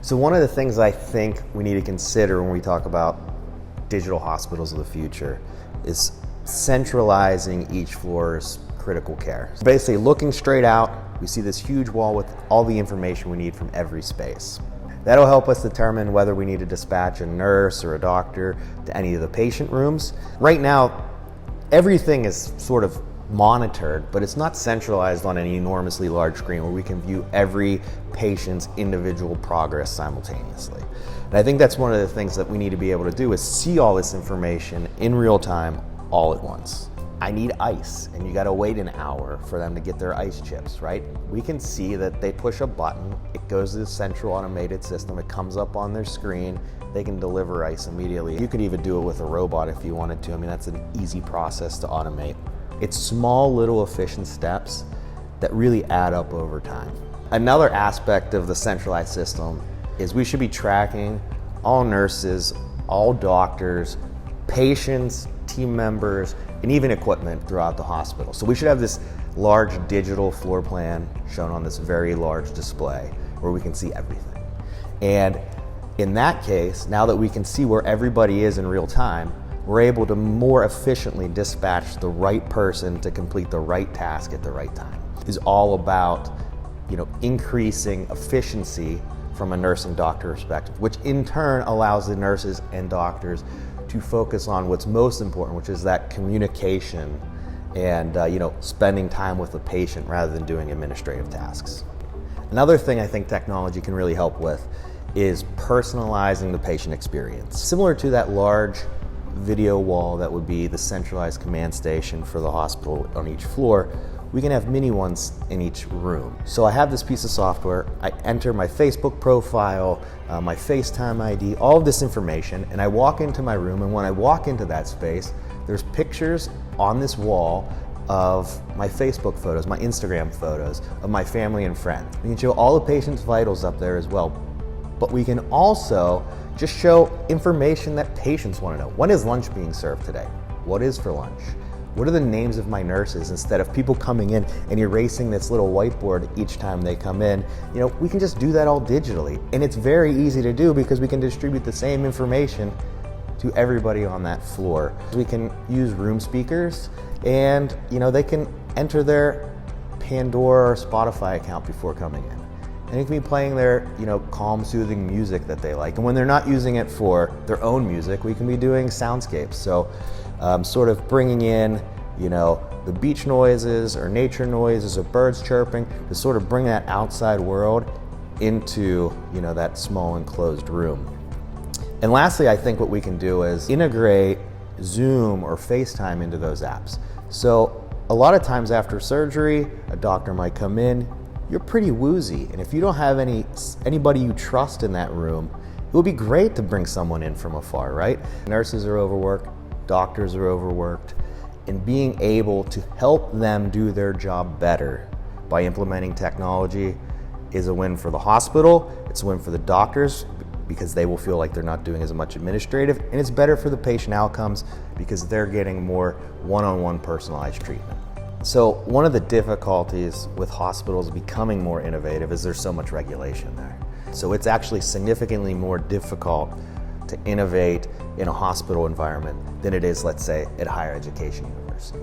So one of the things I think we need to consider when we talk about digital hospitals of the future is centralizing each floor's critical care. So basically looking straight out, we see this huge wall with all the information we need from every space. That'll help us determine whether we need to dispatch a nurse or a doctor to any of the patient rooms. Right now, everything is sort of monitored, but it's not centralized on an enormously large screen where we can view every patient's individual progress simultaneously. And I think that's one of the things that we need to be able to do is see all this information in real time all at once. I need ice, and you gotta wait an hour for them to get their ice chips, right? We can see that they push a button, it goes to the central automated system, it comes up on their screen, they can deliver ice immediately. You could even do it with a robot if you wanted to. I mean, that's an easy process to automate. It's small little efficient steps that really add up over time. Another aspect of the centralized system is we should be tracking all nurses, all doctors, patients, team members, and even equipment throughout the hospital. So we should have this large digital floor plan shown on this very large display where we can see everything. And in that case, now that we can see where everybody is in real time, we're able to more efficiently dispatch the right person to complete the right task at the right time. It's all about, increasing efficiency from a nurse and doctor perspective, which in turn allows the nurses and doctors to focus on what's most important, which is that communication and spending time with the patient rather than doing administrative tasks. Another thing I think technology can really help with is personalizing the patient experience. Similar to that large video wall that would be the centralized command station for the hospital on each floor, we can have mini ones in each room. So I have this piece of software, I enter my Facebook profile, my FaceTime ID, all of this information, and I walk into my room, and when I walk into that space, there's pictures on this wall of my Facebook photos, my Instagram photos, of my family and friends. We can show all the patient's vitals up there as well, but we can also just show information that patients want to know. When is lunch being served today? What is for lunch? What are the names of my nurses? Instead of people coming in and erasing this little whiteboard each time they come in, we can just do that all digitally. And it's very easy to do because we can distribute the same information to everybody on that floor. We can use room speakers and they can enter their Pandora or Spotify account before coming in. And it can be playing their, calm, soothing music that they like. And when they're not using it for their own music, we can be doing soundscapes. So sort of bringing in, the beach noises or nature noises or birds chirping to sort of bring that outside world into, that small enclosed room. And lastly, I think what we can do is integrate Zoom or FaceTime into those apps. So a lot of times after surgery, a doctor might come in, you're pretty woozy, and if you don't have anybody you trust in that room, it would be great to bring someone in from afar, right? Nurses are overworked, doctors are overworked, and being able to help them do their job better by implementing technology is a win for the hospital, it's a win for the doctors because they will feel like they're not doing as much administrative, and it's better for the patient outcomes because they're getting more one-on-one personalized treatment. So one of the difficulties with hospitals becoming more innovative is there's so much regulation there. So it's actually significantly more difficult to innovate in a hospital environment than it is, let's say, at a higher education university.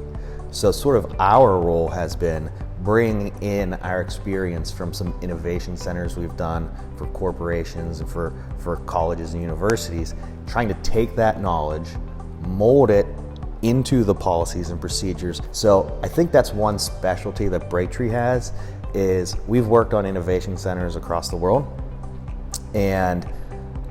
So sort of our role has been bringing in our experience from some innovation centers we've done for corporations and for colleges and universities, trying to take that knowledge, mold it into the policies and procedures. So I think that's one specialty that Braintree has, is we've worked on innovation centers across the world, and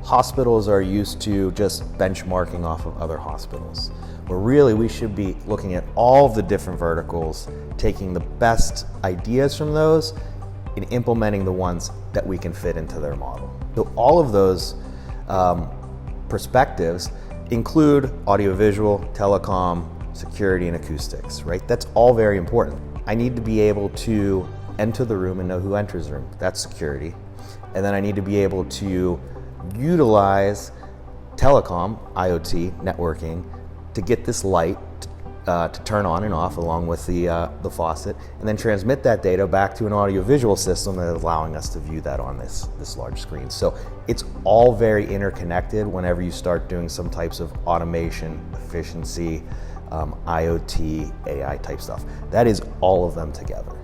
hospitals are used to just benchmarking off of other hospitals. Where really we should be looking at all of the different verticals, taking the best ideas from those and implementing the ones that we can fit into their model. So all of those perspectives include audiovisual, telecom, security, and acoustics, right? That's all very important. I need to be able to enter the room and know who enters the room. That's security. And then I need to be able to utilize telecom, IoT, networking, to get this light to turn on and off along with the faucet, and then transmit that data back to an audiovisual system that is allowing us to view that on this large screen. So it's all very interconnected whenever you start doing some types of automation, efficiency, IoT, AI type stuff. That is all of them together.